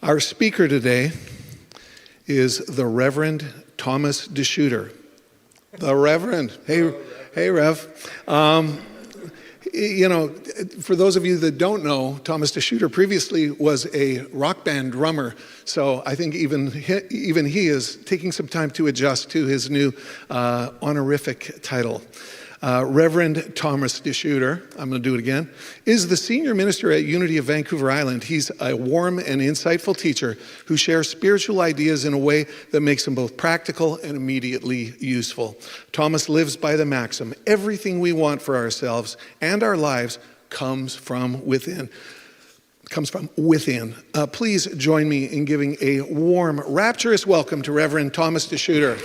Our speaker today is the Reverend Thomas DeShooter. The Reverend. Hey, Rev. For those of you that don't know, Thomas DeShooter previously was a rock band drummer, so I think even he is taking some time to adjust to his new honorific title. Reverend Thomas DeShooter, I'm going to do it again, is the senior minister at Unity of Vancouver Island. He's a warm and insightful teacher who shares spiritual ideas in a way that makes them both practical and immediately useful. Thomas lives by the maxim, everything we want for ourselves and our lives comes from within. Please join me in giving a warm, rapturous welcome to Reverend Thomas DeShooter.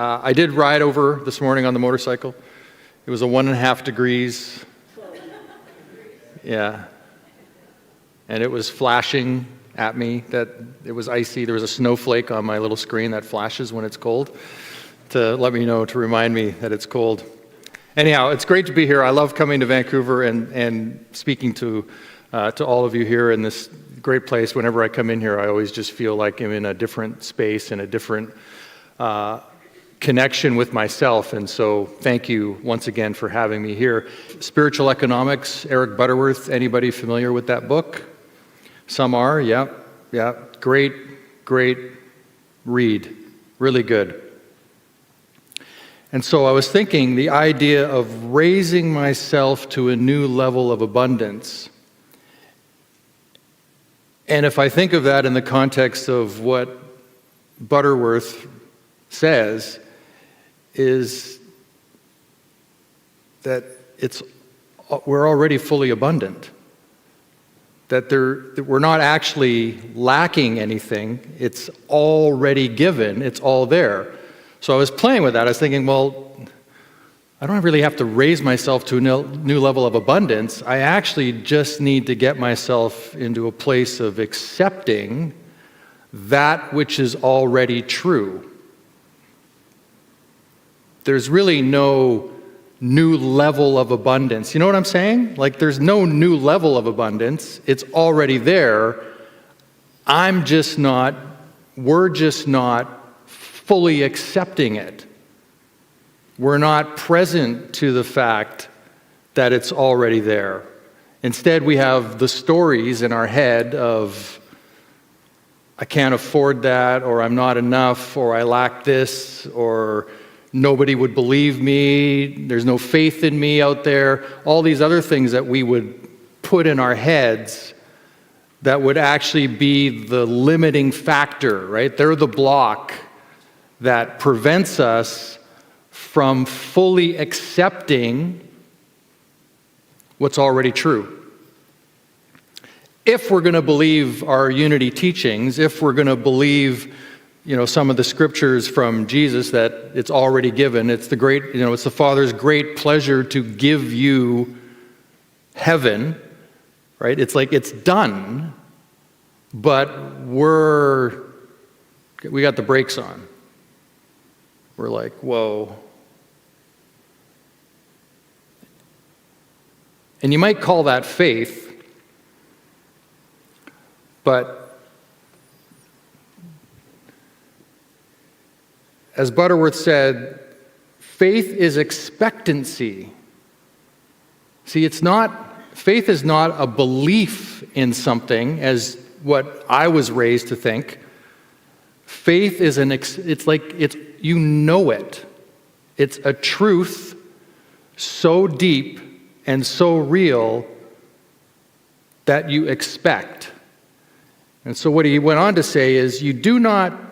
I did ride over this morning on the motorcycle. It was a 1.5 degrees. Yeah. And it was flashing at me that it was icy. There was a snowflake on my little screen that flashes when it's cold to let me know, to remind me that it's cold. Anyhow, it's great to be here. I love coming to Vancouver and speaking to all of you here in this great place. Whenever I come in here, I always just feel like I'm in a different space and a different connection with myself, and so thank you once again for having me here. Spiritual Economics, Eric Butterworth, anybody familiar with that book? Some are, yeah. Great read, really good. And so I was thinking the idea of raising myself to a new level of abundance, and if I think of that in the context of what Butterworth says, is that we're already fully abundant. That we're not actually lacking anything. It's already given. It's all there. So I was playing with that. I was thinking, well, I don't really have to raise myself to a new level of abundance. I actually just need to get myself into a place of accepting that which is already true. There's really no new level of abundance. You know what I'm saying? Like, there's no new level of abundance. It's already there. We're just not fully accepting it. We're not present to the fact that it's already there. Instead, we have the stories in our head of, I can't afford that, or I'm not enough, or I lack this, or nobody would believe me, there's no faith in me out there, all these other things that we would put in our heads that would actually be the limiting factor, right? They're the block that prevents us from fully accepting what's already true. If we're going to believe our unity teachings, if we're going to believe some of the scriptures from Jesus that it's already given. It's it's the Father's great pleasure to give you heaven, right? It's like it's done, but we got the brakes on. We're like, whoa. And you might call that faith, but as Butterworth said, faith is expectancy. See, faith is not a belief in something, as what I was raised to think. Faith is you know it. It's a truth so deep and so real that you expect. And so what he went on to say is, you do not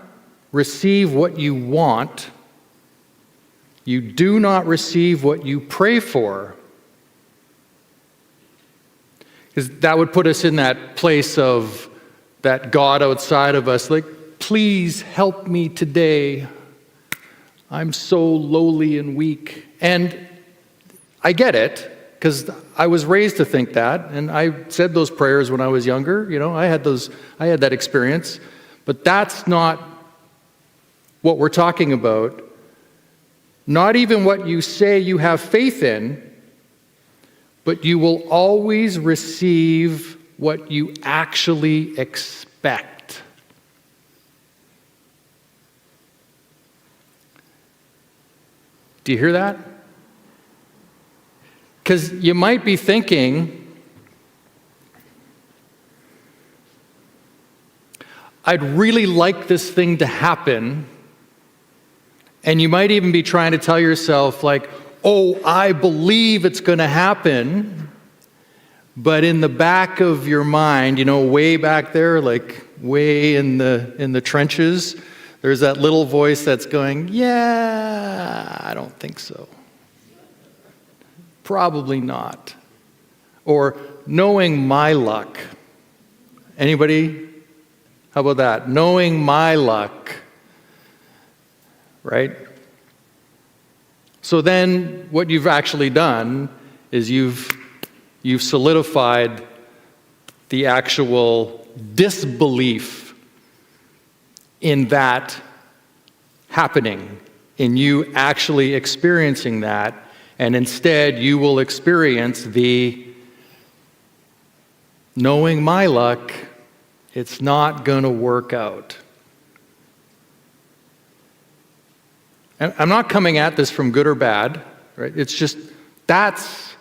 receive what you want. You do not receive what you pray for. Because that would put us in that place of that God outside of us, like, please help me today. I'm so lowly and weak. And I get it, because I was raised to think that, and I said those prayers when I was younger. I had that experience. But that's not what we're talking about. Not even what you say you have faith in, but you will always receive what you actually expect. Do you hear that? Because you might be thinking, I'd really like this thing to happen. And you might even be trying to tell yourself, like, oh, I believe it's going to happen. But in the back of your mind, way back there, like way in the trenches, there's that little voice that's going, yeah, I don't think so. Probably not. Or knowing my luck. Anybody? How about that? Knowing my luck, right? So then what you've actually done is you've solidified the actual disbelief in that happening, in you actually experiencing that, and instead you will experience the knowing my luck, it's not going to work out. And I'm not coming at this from good or bad, right? It's just, that's,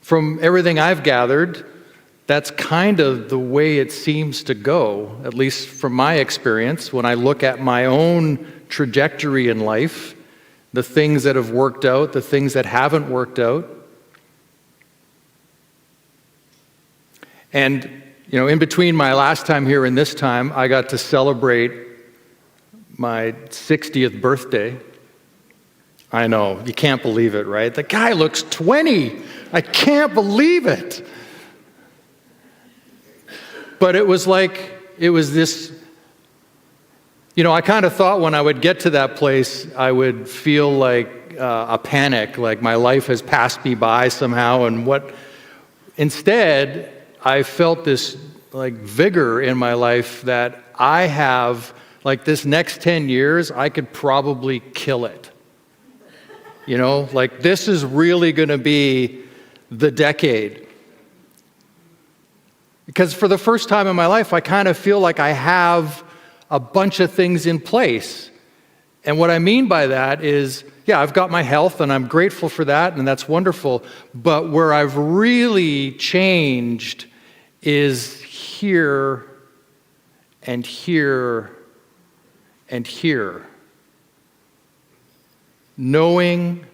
from everything I've gathered, that's kind of the way it seems to go, at least from my experience, when I look at my own trajectory in life, the things that have worked out, the things that haven't worked out. And in between my last time here and this time, I got to celebrate my 60th birthday. I know, you can't believe it, right? The guy looks 20. I can't believe it. But it was this, I kind of thought when I would get to that place, I would feel like a panic, like my life has passed me by somehow, instead, I felt this vigor in my life that I have, this next 10 years, I could probably kill it. This is really going to be the decade. Because for the first time in my life, I kind of feel like I have a bunch of things in place. And what I mean by that is, yeah, I've got my health and I'm grateful for that and that's wonderful. But where I've really changed is here and here and here. Knowing,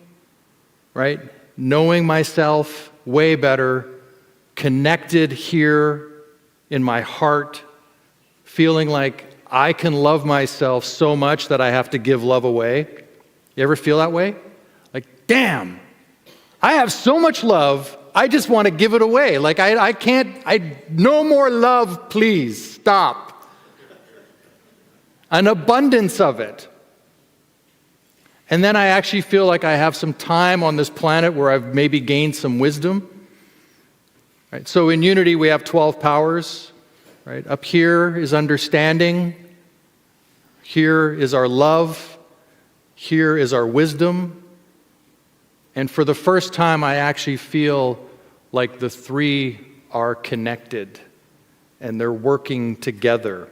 right? Knowing myself way better, connected here in my heart, feeling like I can love myself so much that I have to give love away. You ever feel that way? Like, damn, I have so much love, I just want to give it away. I can't, no more love, please, stop. An abundance of it. And then I actually feel like I have some time on this planet where I've maybe gained some wisdom. Right? So in Unity, we have 12 powers. Right? Up here is understanding. Here is our love. Here is our wisdom. And for the first time, I actually feel like the three are connected and they're working together.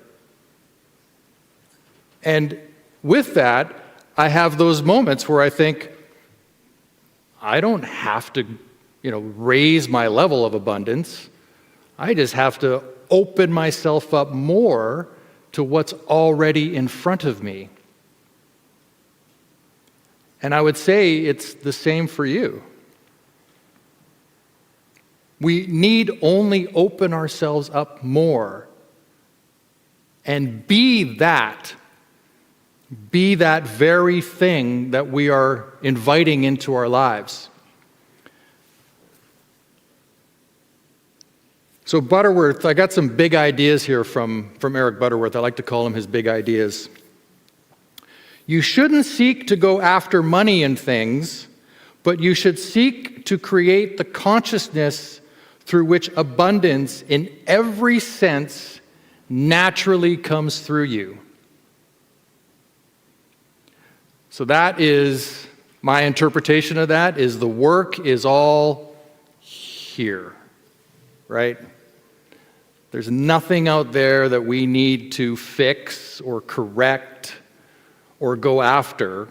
And with that, I have those moments where I think, I don't have to, raise my level of abundance. I just have to open myself up more to what's already in front of me. And I would say it's the same for you. We need only open ourselves up more and be that very thing that we are inviting into our lives. So Butterworth, I got some big ideas here from Eric Butterworth. I like to call him his big ideas. You shouldn't seek to go after money and things, but you should seek to create the consciousness through which abundance in every sense naturally comes through you. So that is, my interpretation of that is the work is all here, right? There's nothing out there that we need to fix or correct or go after.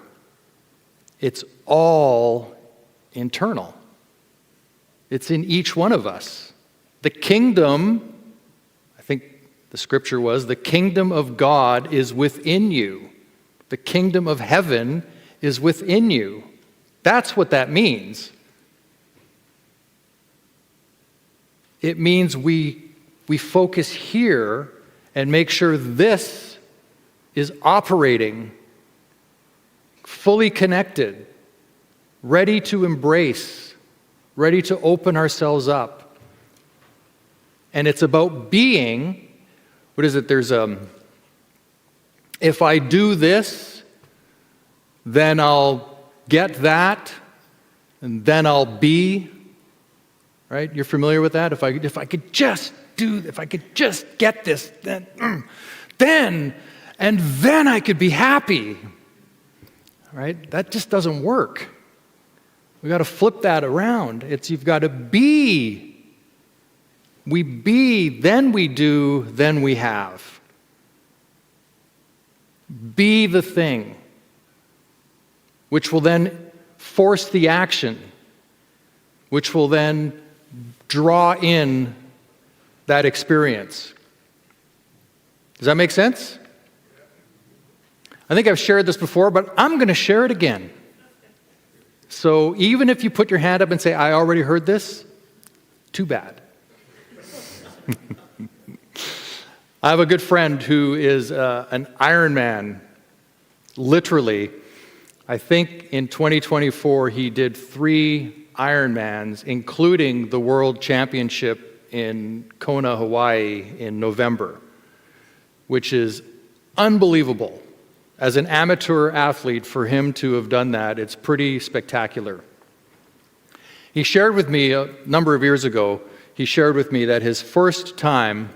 It's all internal. It's in each one of us. The kingdom, I think the scripture was, the kingdom of God is within you. The kingdom of heaven is within you. That's what that means. It means we focus here and make sure this is operating, fully connected, ready to embrace, ready to open ourselves up. And it's about being, what is it? There's if I do this, then I'll get that, and then I'll be. Right? You're familiar with that? If I could just get this, then I could be happy. Right? That just doesn't work. We've got to flip that around. You've got to be. We be, then we do, then we have. Be the thing, which will then force the action, which will then draw in that experience. Does that make sense? I think I've shared this before, but I'm going to share it again. So even if you put your hand up and say, I already heard this, too bad. I have a good friend who is an Ironman, literally. I think in 2024 he did 3 Ironmans, including the World Championship in Kona, Hawaii in November, which is unbelievable. As an amateur athlete, for him to have done that, it's pretty spectacular. He shared with me a number of years ago, he shared with me that his first time,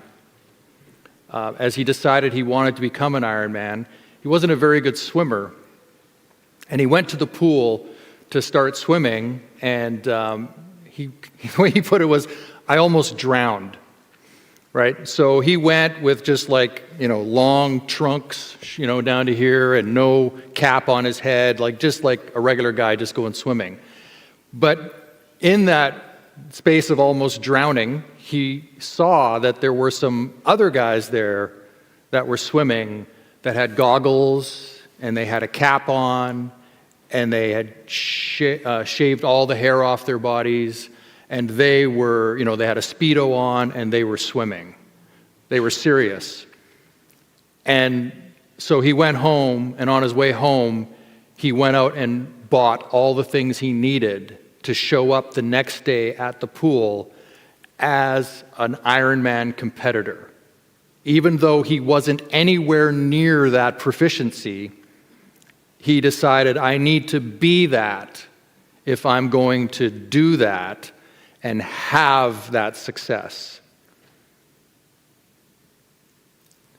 as he decided he wanted to become an Ironman, he wasn't a very good swimmer. And he went to the pool to start swimming, and the way he put it was, I almost drowned, right? So he went with just long trunks, down to here, and no cap on his head, just like a regular guy just going swimming. But in that space of almost drowning, he saw that there were some other guys there that were swimming that had goggles, and they had a cap on, and they had shaved all the hair off their bodies, and they were, they had a Speedo on, and they were swimming. They were serious. And so he went home, and on his way home, he went out and bought all the things he needed to show up the next day at the pool as an Ironman competitor. Even though he wasn't anywhere near that proficiency, he decided, I need to be that if I'm going to do that and have that success.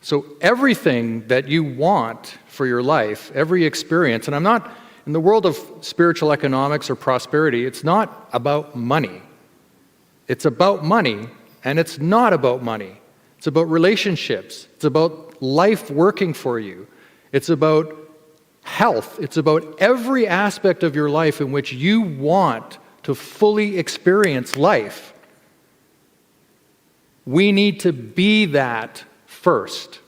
So everything that you want for your life, every experience, and I'm not, in the world of spiritual economics or prosperity, it's not about money. It's about money, and it's not about money. It's about relationships. It's about life working for you. It's about health. It's about every aspect of your life in which you want to fully experience life. We need to be that first.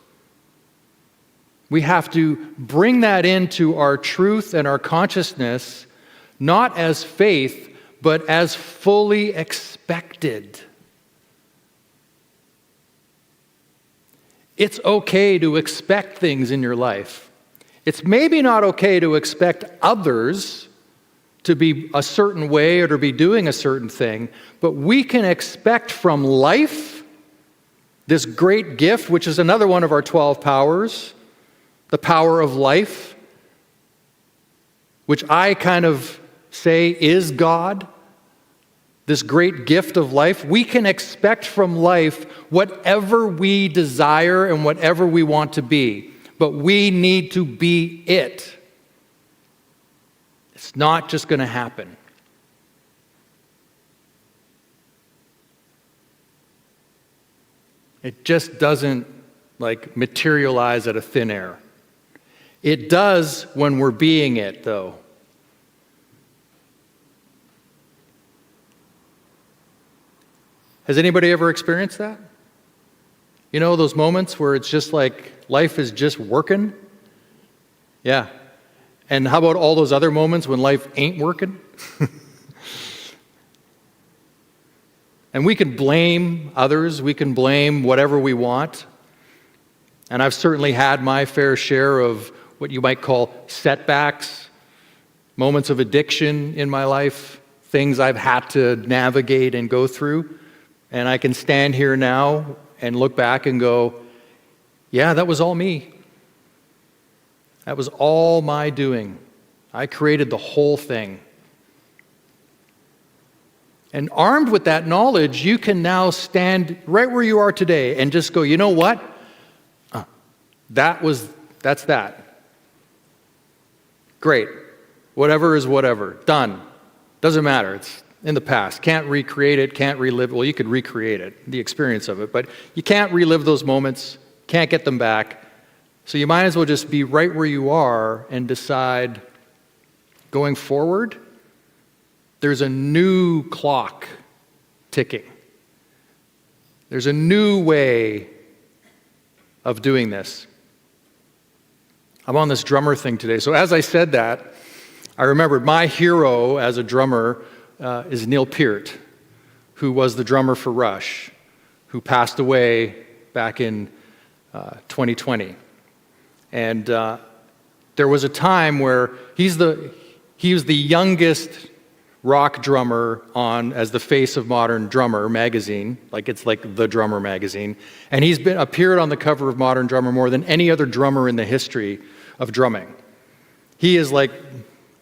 We have to bring that into our truth and our consciousness, not as faith, but as fully expected. It's okay to expect things in your life. It's maybe not okay to expect others to be a certain way or to be doing a certain thing, but we can expect from life this great gift, which is another one of our 12 powers, the power of life, which I kind of say is God, this great gift of life. We can expect from life whatever we desire and whatever we want to be. But we need to be it. It's not just going to happen. It just doesn't like materialize out of thin air. It does when we're being it, though. Has anybody ever experienced that? You know, those moments where it's just like life is just working? Yeah. And how about all those other moments when life ain't working? And we can blame others, we can blame whatever we want. And I've certainly had my fair share of what you might call setbacks, moments of addiction in my life, things I've had to navigate and go through. And I can stand here now and look back and go, yeah, that was all me. That was all my doing. I created the whole thing. And armed with that knowledge, you can now stand right where you are today and just go, you know what? That's that. Great. Whatever is whatever. Done. Doesn't matter. It's in the past. Can't recreate it, can't relive. Well, you could recreate it, the experience of it, but you can't relive those moments, can't get them back. So you might as well just be right where you are and decide, going forward, there's a new clock ticking. There's a new way of doing this. I'm on this drummer thing today. So as I said that, I remembered my hero as a drummer is Neil Peart, who was the drummer for Rush, who passed away back in 2020. And there was a time where he was the youngest rock drummer on as the face of Modern Drummer magazine, it's like the Drummer magazine, and he's appeared on the cover of Modern Drummer more than any other drummer in the history of drumming. He is like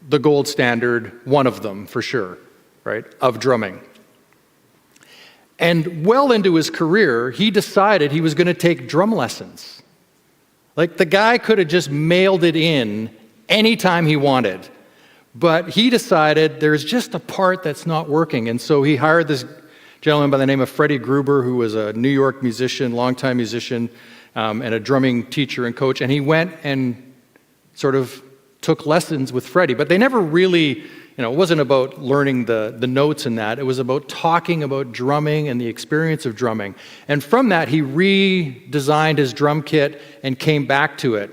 the gold standard, one of them for sure, right, of drumming. And well into his career, he decided he was going to take drum lessons. Like the guy could have just mailed it in anytime he wanted. But he decided there's just a part that's not working. And so he hired this gentleman by the name of Freddie Gruber, who was a New York musician, longtime musician, and a drumming teacher and coach. And he went and sort of took lessons with Freddie. But they never really, it wasn't about learning the notes and that. It was about talking about drumming and the experience of drumming. And from that, he redesigned his drum kit and came back to it.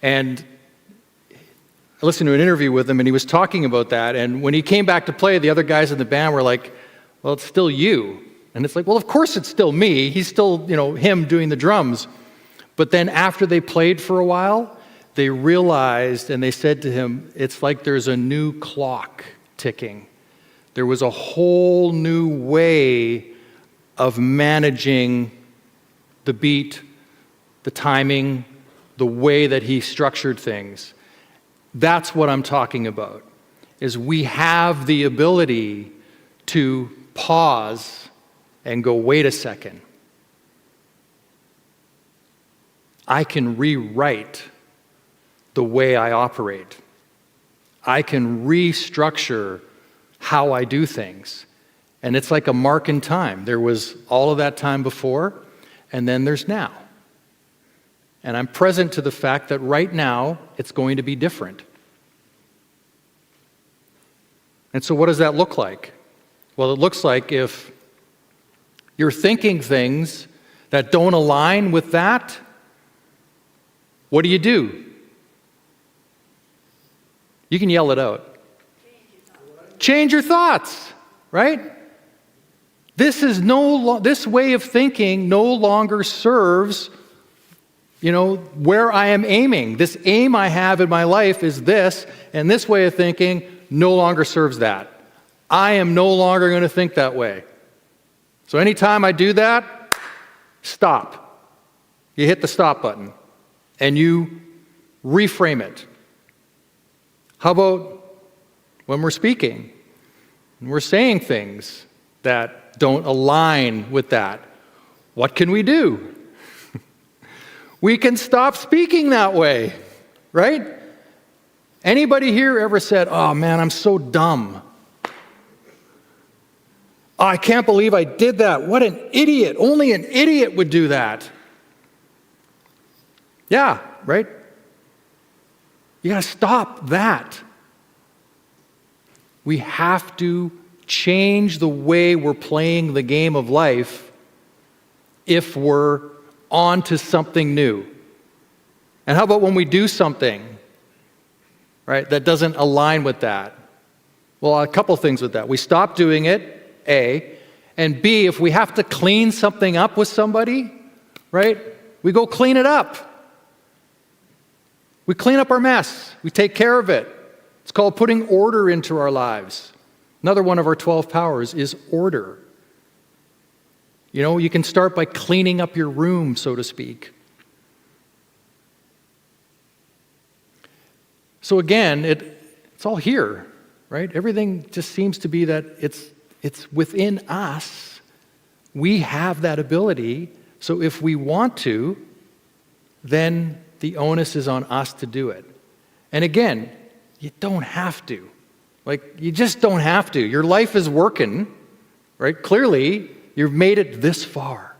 And I listened to an interview with him, and he was talking about that. And when he came back to play, the other guys in the band were like, well, it's still you. And it's like, well, of course it's still me. He's still, him doing the drums. But then after they played for a while, they realized, and they said to him, it's like there's a new clock ticking. There was a whole new way of managing the beat, the timing, the way that he structured things. That's what I'm talking about, is we have the ability to pause and go, wait a second. I can rewrite the way I operate. I can restructure how I do things. And it's like a mark in time. There was all of that time before, and then there's now. And I'm present to the fact that right now, it's going to be different. And so what does that look like? Well, it looks like if you're thinking things that don't align with that, what do? You can yell it out. Change your thoughts, right? This way of thinking no longer serves where I am aiming. This aim I have in my life is this, and this way of thinking no longer serves that. I am no longer going to think that way. So anytime I do that, stop. You hit the stop button, and you reframe it. How about when we're speaking, and we're saying things that don't align with that? What can we do? We can stop speaking that way, right? Anybody here ever said, oh man, I'm so dumb? Oh, I can't believe I did that. What an idiot. Only an idiot would do that. Yeah, right? You got to stop that. We have to change the way we're playing the game of life if we're on to something new. And how about when we do something, right, that doesn't align with that? Well, a couple things with that. We stop doing it, A, and B, if we have to clean something up with somebody, right, we go clean it up. We clean up our mess. We take care of it. It's called putting order into our lives. Another one of our 12 powers is order. You know, you can start by cleaning up your room, so to speak. So again, it's all here, right? Everything just seems to be that it's within us. We have that ability. So if we want to, then the onus is on us to do it. And again, you don't have to. Like, you just don't have to. Your life is working, right? Clearly, you've made it this far.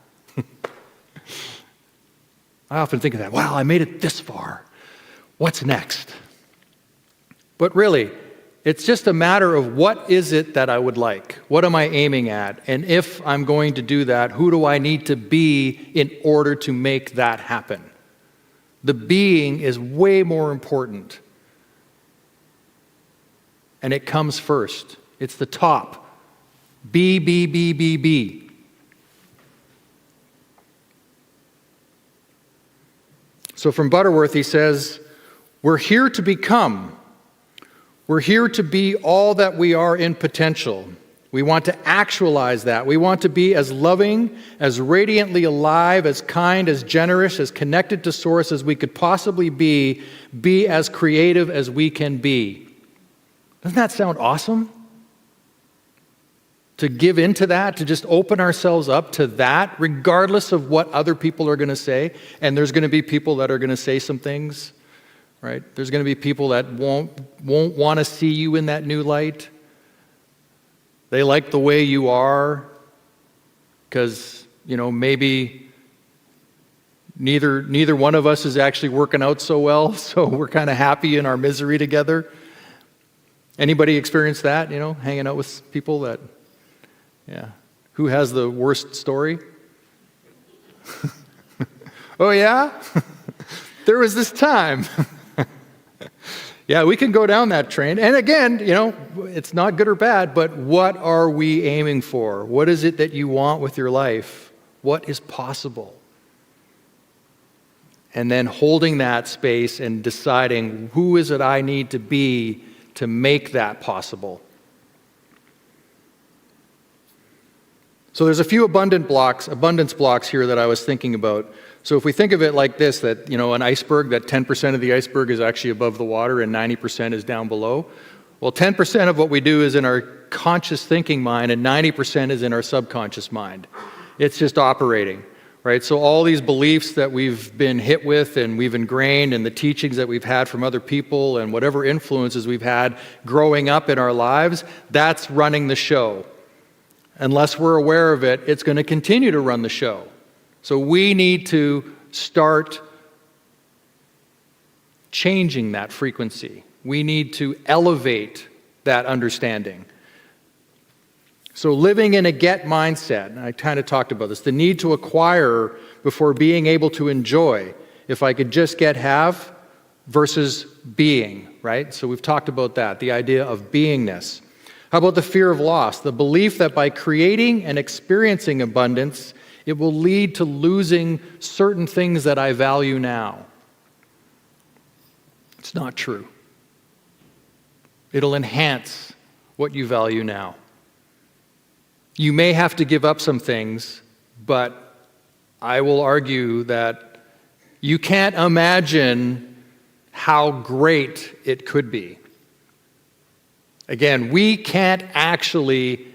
I often think of that. Wow, I made it this far. What's next? But really, it's just a matter of what is it that I would like? What am I aiming at? And if I'm going to do that, who do I need to be in order to make that happen? The being is way more important. And it comes first. It's the top. Be, be, be, be, be. So from Butterworth, he says, we're here to become. We're here to be all that we are in potential. We want to actualize that. We want to be as loving, as radiantly alive, as kind, as generous, as connected to Source as we could possibly be as creative as we can be. Doesn't that sound awesome? To give into that, to just open ourselves up to that, regardless of what other people are going to say. And there's going to be people that are going to say some things, right? There's going to be people that won't want to see you in that new light. They like the way you are because, maybe neither one of us is actually working out so well, so we're kind of happy in our misery together. Anybody experience that, hanging out with people that, who has the worst story? Oh, yeah? There was this time. Yeah, we can go down that train. And again, it's not good or bad, but what are we aiming for? What is it that you want with your life? What is possible? And then holding that space and deciding who is it I need to be to make that possible. So there's a few abundance blocks here that I was thinking about. So if we think of it like this, that, an iceberg, that 10% of the iceberg is actually above the water and 90% is down below. Well, 10% of what we do is in our conscious thinking mind and 90% is in our subconscious mind. It's just operating, right? So all these beliefs that we've been hit with and we've ingrained and the teachings that we've had from other people and whatever influences we've had growing up in our lives, that's running the show. Unless we're aware of it, it's going to continue to run the show. So we need to start changing that frequency. We need to elevate that understanding. So living in a get mindset, and I kind of talked about this, the need to acquire before being able to enjoy. If I could just have versus being, right? So we've talked about that, the idea of beingness. How about the fear of loss? The belief that by creating and experiencing abundance, it will lead to losing certain things that I value now. It's not true. It'll enhance what you value now. You may have to give up some things, but I will argue that you can't imagine how great it could be. Again, we can't actually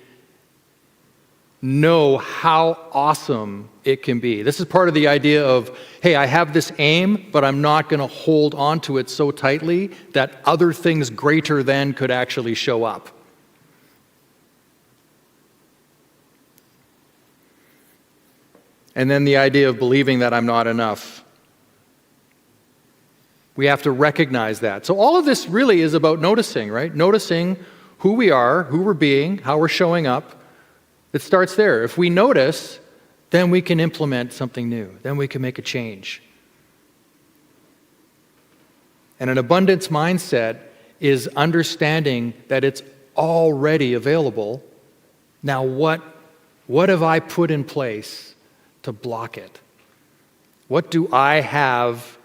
know how awesome it can be. This is part of the idea of, hey, I have this aim, but I'm not going to hold on to it so tightly that other things greater than could actually show up. And then the idea of believing that I'm not enough. We have to recognize that. So all of this really is about noticing, right? Noticing who we are, who we're being, how we're showing up. It starts there. If we notice, then we can implement something new. Then we can make a change. And an abundance mindset is understanding that it's already available. Now what have I put in place to block it? What do I have?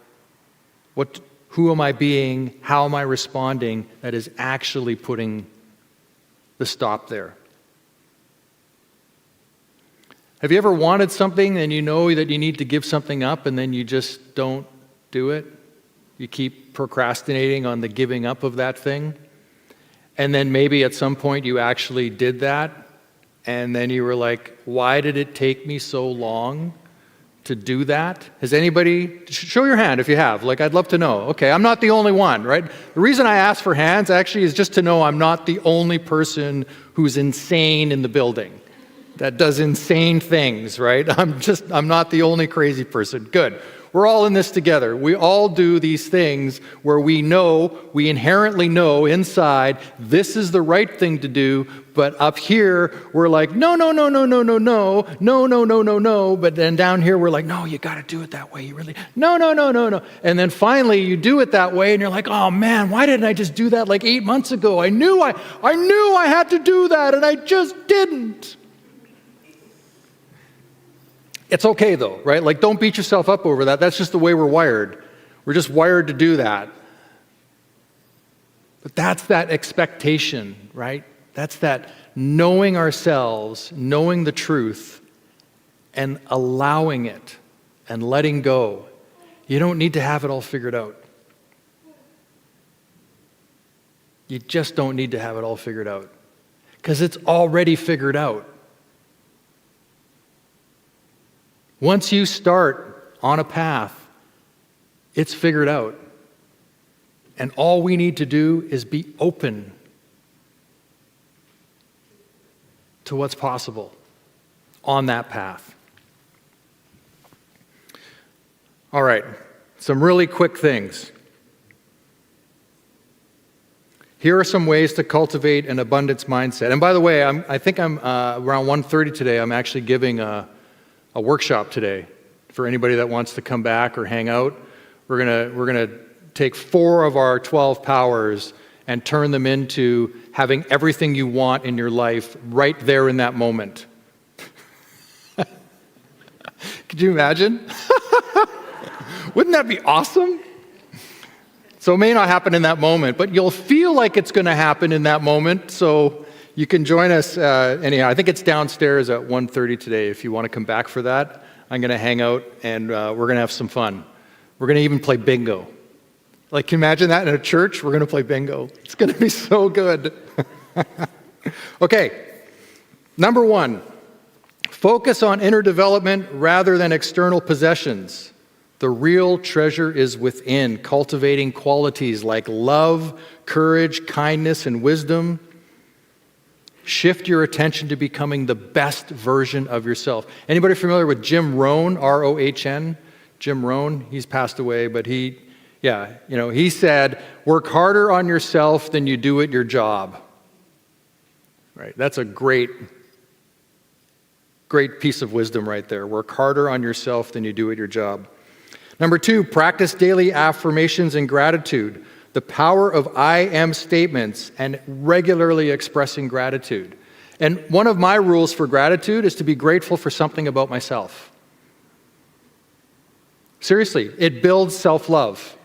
Who am I being? How am I responding that is actually putting the stop there? Have you ever wanted something and you know that you need to give something up and then you just don't do it? You keep procrastinating on the giving up of that thing. And then maybe at some point you actually did that. And then you were like, why did it take me so long to do that? Has anybody, show your hand if you have. Like, I'd love to know. Okay, I'm not the only one, right? The reason I ask for hands actually is just to know I'm not the only person who's insane in the building, that does insane things, right? I'm not the only crazy person. Good. We're all in this together. We all do these things where we inherently know inside this is the right thing to do, but up here we're like, no. But then down here we're like, no, you got to do it that way. You really, no. And then finally you do it that way and you're like, oh man, why didn't I just do that like 8 months ago? I knew I had to do that and I just didn't. It's okay though, right? Like, don't beat yourself up over that. That's just the way we're wired. We're just wired to do that. But that's that expectation, right? That's that knowing ourselves, knowing the truth, and allowing it and letting go. You don't need to have it all figured out. You just don't need to have it all figured out because it's already figured out. Once you start on a path, it's figured out. And all we need to do is be open to what's possible on that path. All right, some really quick things. Here are some ways to cultivate an abundance mindset. And by the way, I think I'm around 1:30 today. I'm actually giving a workshop today for anybody that wants to come back or hang out. We're gonna take 4 of our 12 powers and turn them into having everything you want in your life right there in that moment. Could you imagine? Wouldn't that be awesome? So it may not happen in that moment, but you'll feel like it's going to happen in that moment. So you can join us anyhow. I think it's downstairs at 1:30 today if you want to come back for that. I'm going to hang out and we're going to have some fun. We're going to even play bingo. Like, can you imagine that in a church? We're going to play bingo. It's going to be so good. Okay, number 1, focus on inner development rather than external possessions. The real treasure is within, cultivating qualities like love, courage, kindness, and wisdom. Shift your attention to becoming the best version of yourself. Anybody familiar with Jim Rohn, R-O-H-N? Jim Rohn, he's passed away, but he said, work harder on yourself than you do at your job. Right? That's a great piece of wisdom right there. Work harder on yourself than you do at your job. Number 2, practice daily affirmations and gratitude. The power of I am statements and regularly expressing gratitude. And one of my rules for gratitude is to be grateful for something about myself. Seriously, it builds self-love.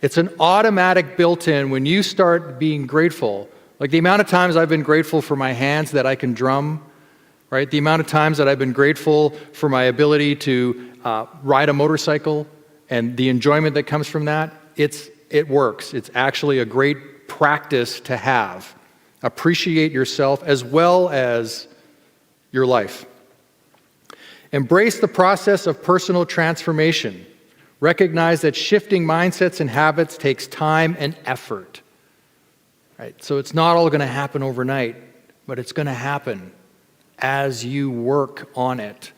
It's an automatic built-in when you start being grateful. Like the amount of times I've been grateful for my hands that I can drum, right? The amount of times that I've been grateful for my ability to ride a motorcycle and the enjoyment that comes from that, it works. It's actually a great practice to have. Appreciate yourself as well as your life. Embrace the process of personal transformation. Recognize that shifting mindsets and habits takes time and effort. Right? So it's not all going to happen overnight, but it's going to happen as you work on it.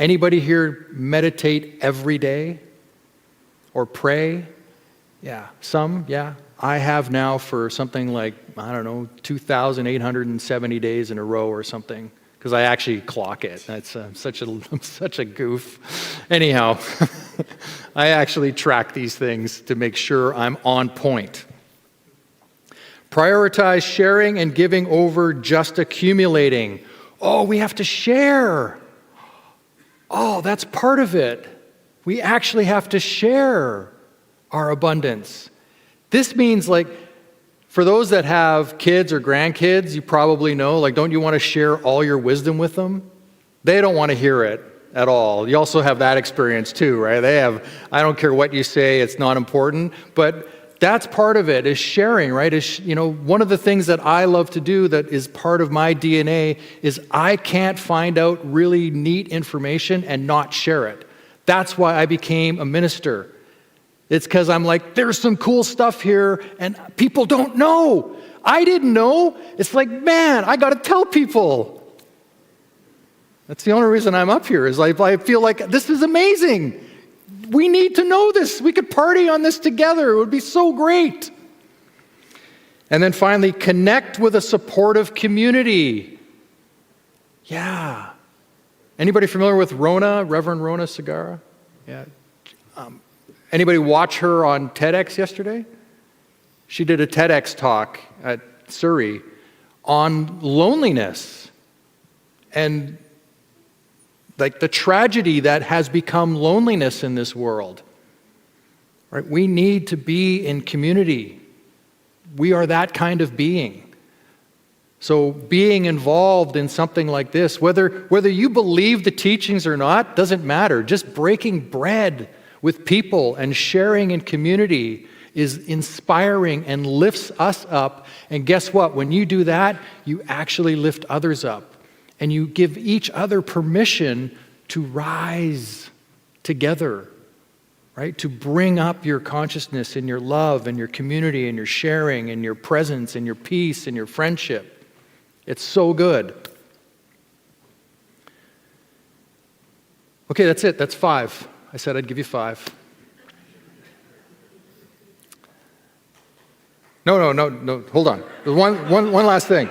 Anybody here meditate every day or pray? Yeah, some, yeah. I have now for something like, 2,870 days in a row or something, because I actually clock it. That's I'm such a goof. Anyhow, I actually track these things to make sure I'm on point. Prioritize sharing and giving over just accumulating. Oh, we have to share. Oh, that's part of it. We actually have to share our abundance. This means, like, for those that have kids or grandkids, you probably know, like, don't you want to share all your wisdom with them? They don't want to hear it at all. You also have that experience too, right? They have, I don't care what you say, it's not important, but that's part of it, is sharing, right? One of the things that I love to do that is part of my DNA is I can't find out really neat information and not share it. That's why I became a minister. It's because I'm like, there's some cool stuff here and people don't know. I didn't know. It's like, man, I got to tell people. That's the only reason I'm up here, is I feel like this is amazing. We need to know this. We could party on this together. It would be so great. And then finally, connect with a supportive community. Yeah. Anybody familiar with Rona, Reverend Rona Sagara? Yeah. Anybody watch her on TEDx yesterday? She did a TEDx talk at Surrey on loneliness and like the tragedy that has become loneliness in this world. Right? We need to be in community. We are that kind of being. So being involved in something like this, whether you believe the teachings or not, doesn't matter. Just breaking bread with people and sharing in community is inspiring and lifts us up. And guess what? When you do that, you actually lift others up. And you give each other permission to rise together, right? To bring up your consciousness and your love and your community and your sharing and your presence and your peace and your friendship. It's so good. Okay, that's it. That's 5. I said I'd give you 5. No. Hold on. One last thing.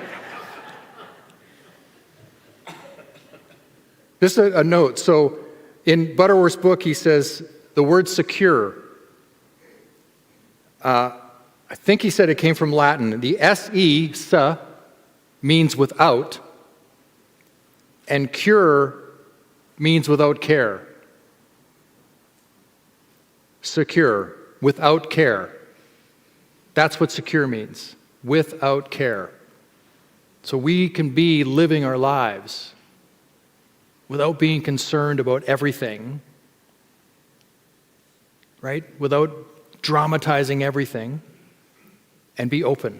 Just a note. So in Butterworth's book, he says the word secure. I think he said it came from Latin. The S-E, sa, means without, and cure means without care. Secure, without care. That's what secure means, without care. So we can be living our lives without being concerned about everything, right? Without dramatizing everything, and be open.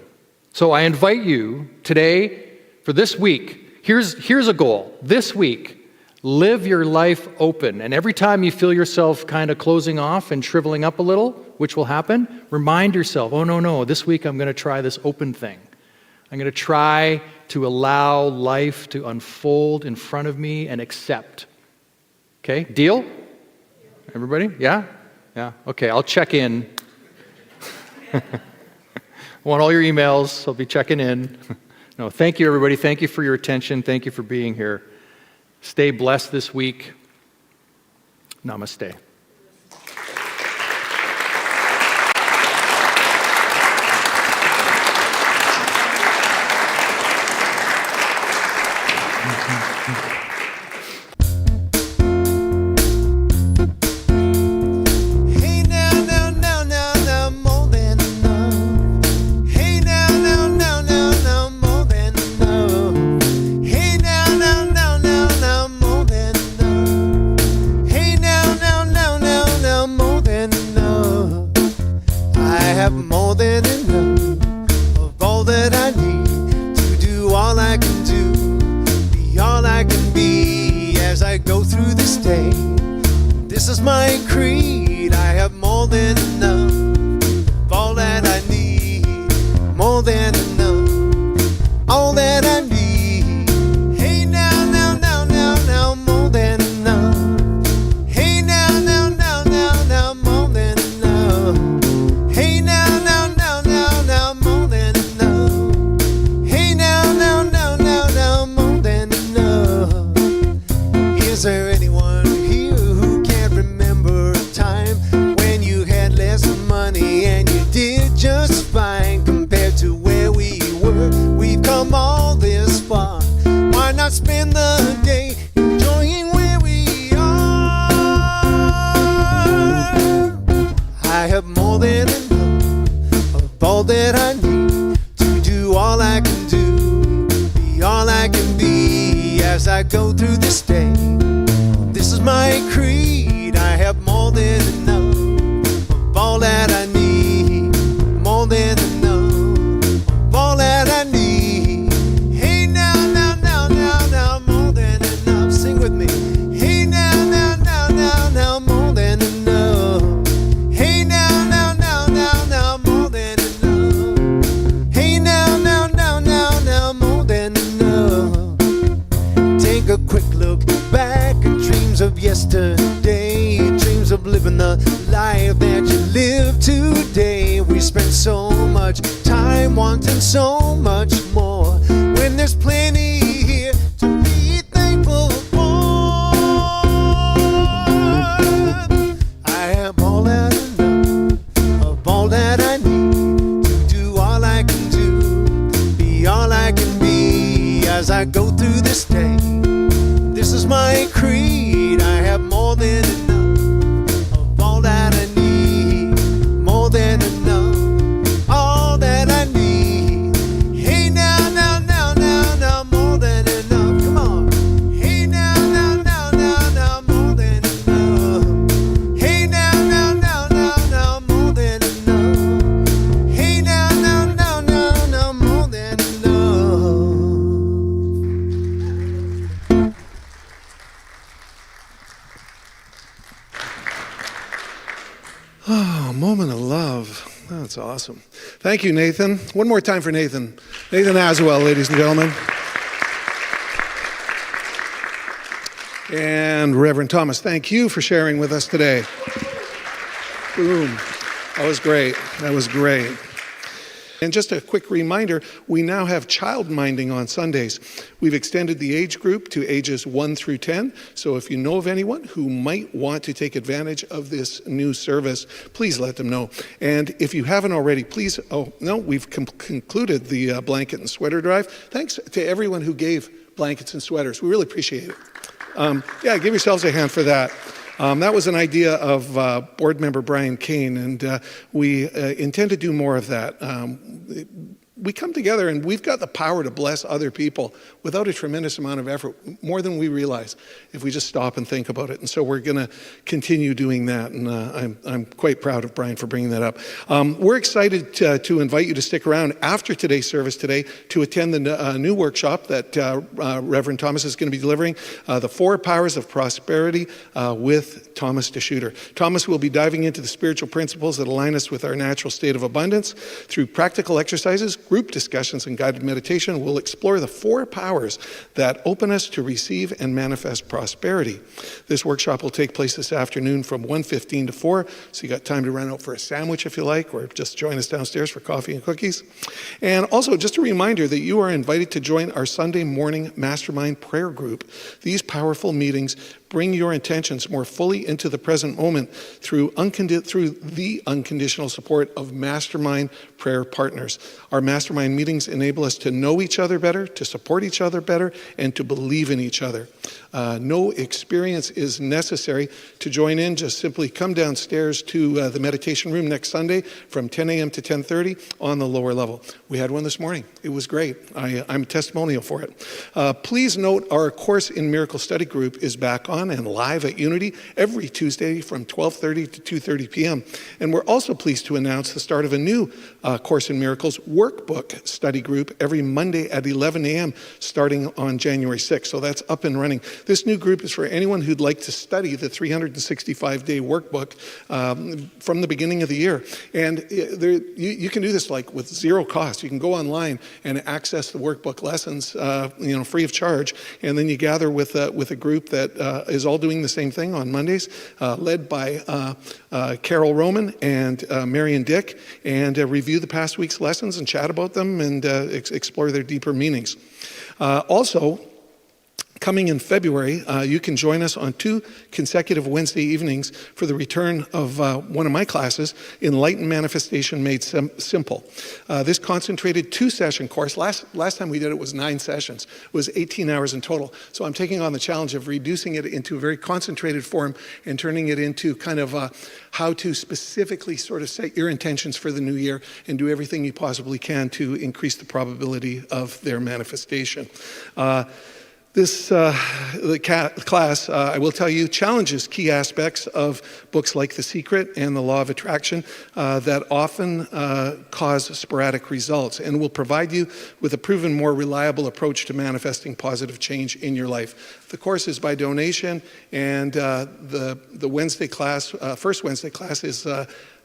So I invite you today, for this week, here's a goal. This week, live your life open. And every time you feel yourself kind of closing off and shriveling up a little, which will happen, remind yourself, oh, no, this week I'm going to try this open thing. I'm going to try to allow life to unfold in front of me and accept. Okay, deal? Everybody? Yeah? Yeah, okay, I'll check in. I want all your emails. I'll be checking in. No, thank you, everybody. Thank you for your attention. Thank you for being here. Stay blessed this week. Namaste. This is my creed. I have more than enough of all that I need. More than enough, all that I need. Hey, now, more than enough. Is there anyone here who can't remember a time when you had less money and you did just fine compared to where we were? We've come all this far. Why not spend the day enjoying where we are? I have more than enough of all that I need to do all I can do, be all I can be as I go through this day. This is my creed. I have more than enough of all that I need, more than enough of all that I need. Hey now, now, now, now, now, more than enough. Sing with me. Hey now, now, now, now, now, more than enough. Hey now, now, now, now, now, more than enough. Hey now, now, now, now, now, more than enough. Take a quick look back at dreams of yesterday, dreams of living the life that you live today. We spend so much time wanting so much more when there's plenty here to be thankful for. I have all that enough of all that I need to do all I can do, be all I can be as I go through this day. This is my creed. I have more than enough of all that I need, more than enough, all that I need. Hey now, now, now, now, now, more than enough. Come on. Hey now, now, now, now, now, more than enough. Hey now, now, now, now, now, more than enough. Hey now, now, now, now, now, more than enough. Oh, moment of love. That's awesome. Thank you, Nathan. One more time for Nathan. Nathan Aswell, ladies and gentlemen. And Reverend Thomas, thank you for sharing with us today. Boom. That was great. That was great. And just a quick reminder, we now have child minding on Sundays. We've extended the age group to ages 1 through 10. So if you know of anyone who might want to take advantage of this new service, please let them know. And if you haven't already, please, we've concluded the blanket and sweater drive. Thanks to everyone who gave blankets and sweaters. We really appreciate it. Give yourselves a hand for that. That was an idea of board member Brian Kane, and we intend to do more of that. We come together and we've got the power to bless other people without a tremendous amount of effort, more than we realize if we just stop and think about it. And so we're going to continue doing that, and I'm quite proud of Brian for bringing that up. We're excited to invite you to stick around after today's service today to attend the new workshop that Reverend Thomas is going to be delivering, The 4 Powers of Prosperity with Thomas DeShooter. Thomas will be diving into the spiritual principles that align us with our natural state of abundance. Through practical exercises, group discussions, and guided meditation, we'll explore the 4 powers that open us to receive and manifest prosperity. This workshop will take place this afternoon from 1:15 to 4, so you got time to run out for a sandwich if you like, or just join us downstairs for coffee and cookies. And also, just a reminder that you are invited to join our Sunday morning mastermind prayer group. These powerful meetings bring your intentions more fully into the present moment through the unconditional support of mastermind prayer partners. Our mastermind meetings enable us to know each other better, to support each other better, and to believe in each other. No experience is necessary to join in. Just simply come downstairs to the meditation room next Sunday from 10 a.m. to 10:30 on the lower level. We had one this morning. It was great. I'm a testimonial for it. Please note our Course in Miracle study group is back on and live at Unity every Tuesday from 12:30 to 2:30 p.m. And we're also pleased to announce the start of a new Course in Miracles workbook study group every Monday at 11 a.m. starting on January 6th. So that's up and running. This new group is for anyone who'd like to study the 365-day workbook from the beginning of the year. And you can do this like with zero cost. You can go online and access the workbook lessons, free of charge. And then you gather with a group that is all doing the same thing on Mondays, led by Carol Roman and Marion Dick, and review the past week's lessons and chat about them and explore their deeper meanings. Also, Coming in February, you can join us on 2 consecutive Wednesday evenings for the return of one of my classes, Enlightened Manifestation Made Simple. This concentrated 2-session course, last time we did it was 9 sessions. It was 18 hours in total. So I'm taking on the challenge of reducing it into a very concentrated form and turning it into kind of how to specifically sort of set your intentions for the new year and do everything you possibly can to increase the probability of their manifestation. This class, I will tell you, challenges key aspects of books like The Secret and The Law of Attraction that often cause sporadic results, and will provide you with a proven, more reliable approach to manifesting positive change in your life. The course is by donation, and the Wednesday class, first Wednesday class is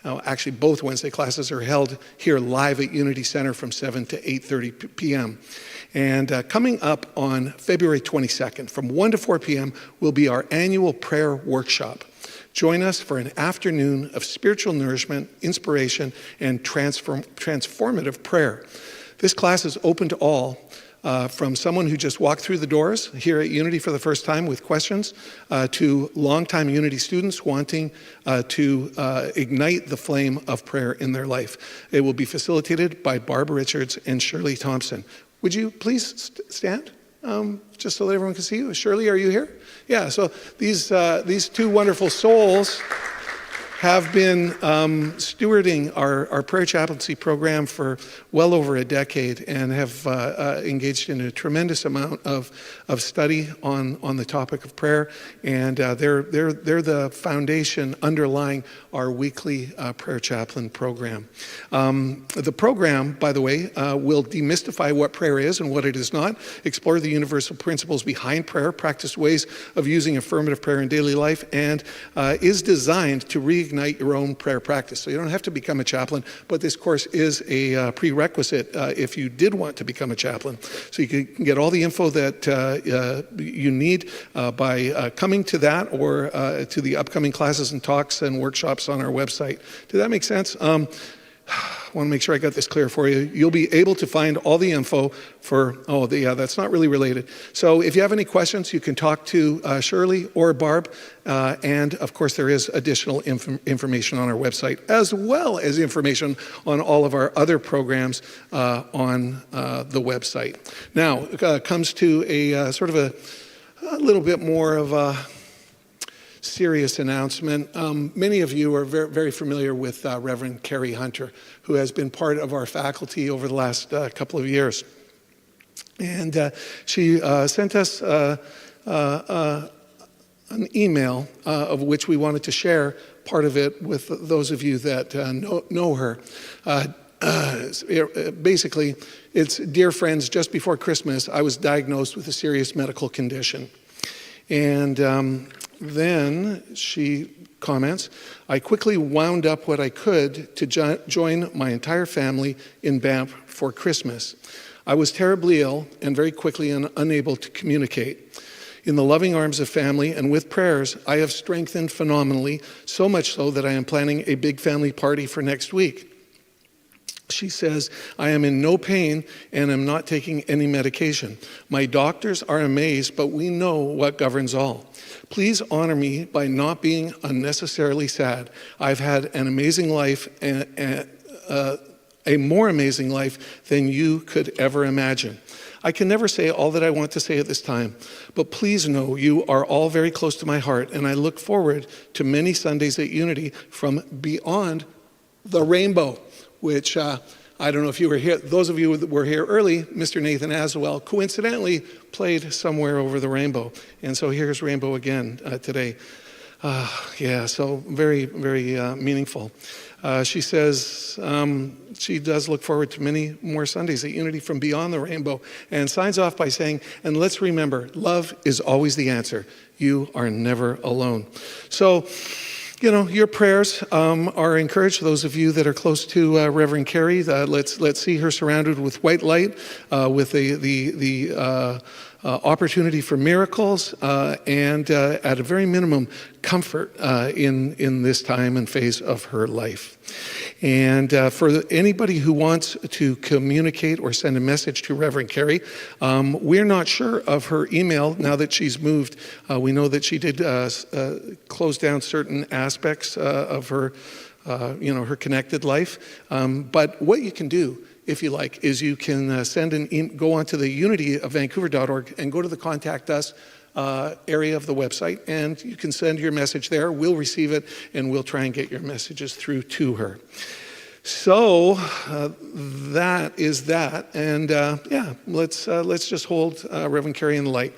actually, both Wednesday classes are held here live at Unity Center from 7 to 8:30 p.m. And coming up on February 22nd, from 1 to 4 p.m., will be our annual prayer workshop. Join us for an afternoon of spiritual nourishment, inspiration, and transformative prayer. This class is open to all, from someone who just walked through the doors here at Unity for the first time with questions, to longtime Unity students wanting to ignite the flame of prayer in their life. It will be facilitated by Barb Richards and Shirley Thompson. Would you please stand, just so that everyone can see you? Shirley, are you here? Yeah, so these 2 wonderful souls have been stewarding our prayer chaplaincy program for well over a decade and have engaged in a tremendous amount of study on the topic of prayer, and they're the foundation underlying our weekly prayer chaplain program. The program, by the way, will demystify what prayer is and what it is not, explore the universal principles behind prayer, practice ways of using affirmative prayer in daily life, and is designed to reignite your own prayer practice. So you don't have to become a chaplain, but this course is a prerequisite if you did want to become a chaplain. So you can get all the info that you need by coming to that or to the upcoming classes and talks and workshops on our website. Did that make sense? I want to make sure I got this clear for you. You'll be able to find all the info for, that's not really related. So if you have any questions, you can talk to Shirley or Barb. And of course, there is additional information on our website, as well as information on all of our other programs on the website. Now, it comes to a sort of a little bit more of a serious announcement. Many of you are very, very familiar with Reverend Carrie Hunter, who has been part of our faculty over the last couple of years. And she sent us an email of which we wanted to share part of it with those of you that know her. Basically, it's, "Dear friends, just before Christmas, I was diagnosed with a serious medical condition." And then she comments, "I quickly wound up what I could to join my entire family in Banff for Christmas. I was terribly ill and very quickly unable to communicate. In the loving arms of family and with prayers, I have strengthened phenomenally, so much so that I am planning a big family party for next week." She says, "I am in no pain and am not taking any medication. My doctors are amazed, but we know what governs all. Please honor me by not being unnecessarily sad. I've had an amazing life, a more amazing life than you could ever imagine. I can never say all that I want to say at this time, but please know you are all very close to my heart, and I look forward to many Sundays at Unity from beyond the rainbow," which I don't know if you were here. Those of you that were here early, Mr. Nathan Aswell coincidentally played Somewhere Over the Rainbow. And so here's Rainbow again today. So very, very meaningful. She says she does look forward to many more Sundays at Unity from beyond the rainbow, and signs off by saying, "And let's remember, love is always the answer. You are never alone." So, your prayers are encouraged. Those of you that are close to Reverend Carrie, let's see her surrounded with white light, with the opportunity for miracles, and at a very minimum, comfort in this time and phase of her life. And for anybody who wants to communicate or send a message to Reverend Carrie, we're not sure of her email now that she's moved. We know that she did close down certain aspects of her, her connected life. But what you can do, if you like, is you can go onto the unityofvancouver.org and go to the Contact Us area of the website, and you can send your message there. We'll receive it, and we'll try and get your messages through to her. So that is that, and let's just hold Reverend Carrie in the light.